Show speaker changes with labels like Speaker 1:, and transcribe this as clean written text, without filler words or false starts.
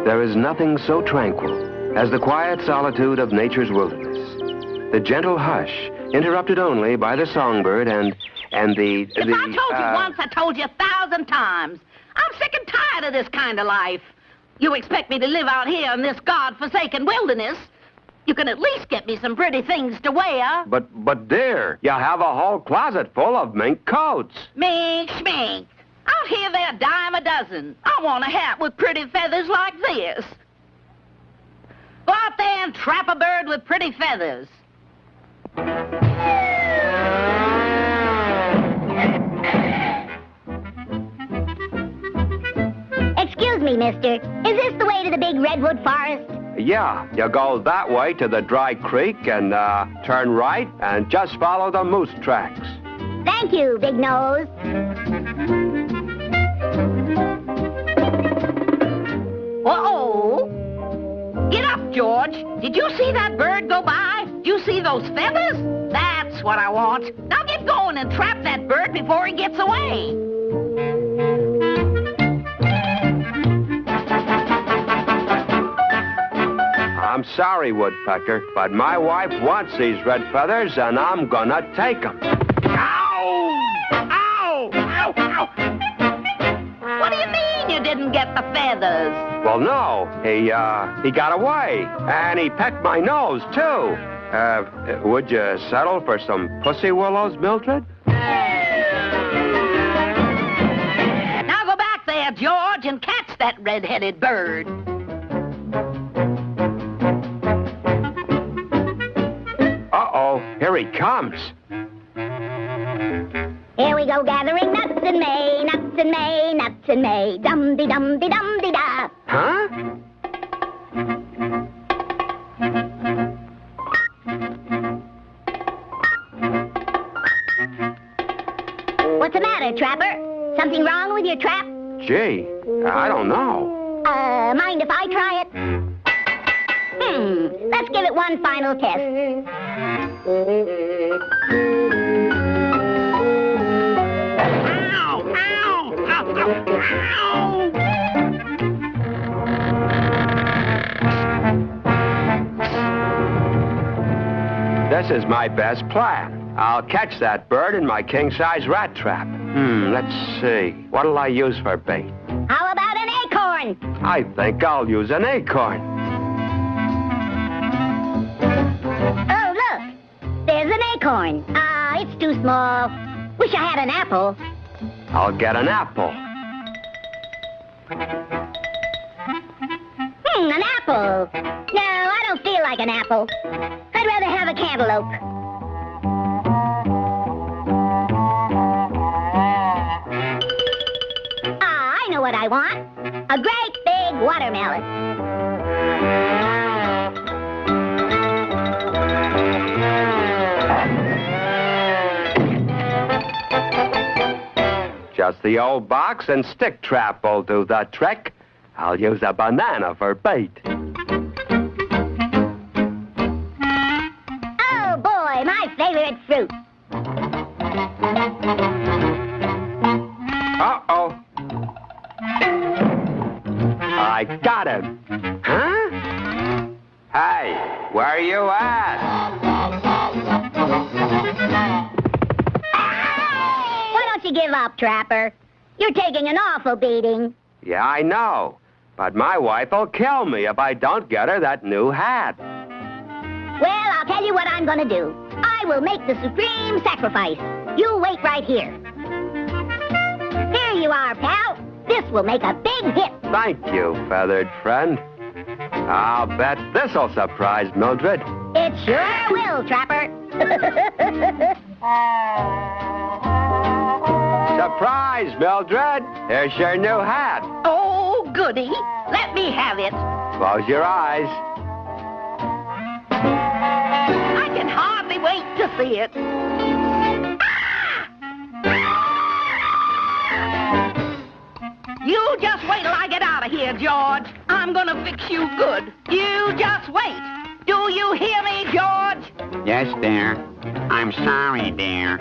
Speaker 1: There is nothing so tranquil as the quiet solitude of nature's wilderness. The gentle hush, interrupted only by the songbird and the...
Speaker 2: If I told you once, I told you 1,000 times. I'm sick and tired of this kind of life. You expect me to live out here in this God-forsaken wilderness? You can at least get me some pretty things to wear.
Speaker 1: But dear, you have a whole closet full of mink coats.
Speaker 2: Mink, schmink. Out here they're a dime a dozen. I want a hat with pretty feathers like this. Go out there and trap a bird with pretty feathers.
Speaker 3: Excuse me, mister. Is this the way to the big redwood forest?
Speaker 1: Yeah, you go that way to the dry creek and turn right and just follow the moose tracks.
Speaker 3: Thank you, Big Nose.
Speaker 2: Uh-oh. Get up, George. Did you see that bird go by? Did you see those feathers? That's what I want. Now get going and trap that bird before he gets away.
Speaker 1: I'm sorry, Woodpecker, but my wife wants these red feathers, and I'm gonna take them.
Speaker 2: Ow! Ow! Ow! Ow! What do you mean you didn't get the feathers?
Speaker 1: Well, no, he got away, and he pecked my nose, too. Would you settle for some pussy willows, Mildred?
Speaker 2: Now go back there, George, and catch that red-headed bird.
Speaker 1: Uh-oh, here he comes.
Speaker 3: Here we go gathering nuts in May, nuts in May, nuts in May. Dum-de-dum-de-dum-de-da.
Speaker 1: Huh?
Speaker 3: What's the matter, Trapper? Something wrong with your trap?
Speaker 1: Gee, I don't know.
Speaker 3: Mind if I try it? Let's give it one final test.
Speaker 2: Ow! Ow! Ow! Ow!
Speaker 1: This is my best plan. I'll catch that bird in my king-size rat trap. Let's see. What'll I use for bait?
Speaker 3: How about an acorn?
Speaker 1: I think I'll use an acorn.
Speaker 3: Oh, look. There's an acorn. It's too small. Wish I had an apple.
Speaker 1: I'll get an apple.
Speaker 3: An apple. No, I don't feel like an apple. I'd rather have a cantaloupe. I know what I want. A great big watermelon.
Speaker 1: Just the old box and stick trap will do the trick. I'll use a banana for bait.
Speaker 3: Oh, boy, my favorite fruit.
Speaker 1: Uh-oh. I got him. Huh? Hey, where are you at?
Speaker 3: Why don't you give up, Trapper? You're taking an awful beating.
Speaker 1: Yeah, I know. But my wife will kill me if I don't get her that new hat.
Speaker 3: Well, I'll tell you what I'm going to do. I will make the supreme sacrifice. You wait right here. Here you are, pal. This will make a big hit.
Speaker 1: Thank you, feathered friend. I'll bet this'll surprise Mildred.
Speaker 3: It sure will, Trapper.
Speaker 1: Surprise, Mildred. Here's your new hat.
Speaker 2: Oh, goody. Let me have it.
Speaker 1: Close your eyes.
Speaker 2: I can hardly wait to see it. You just wait till I get out of here, George. I'm gonna fix you good. You just wait. Do you hear me, George?
Speaker 4: Yes, dear. I'm sorry, dear.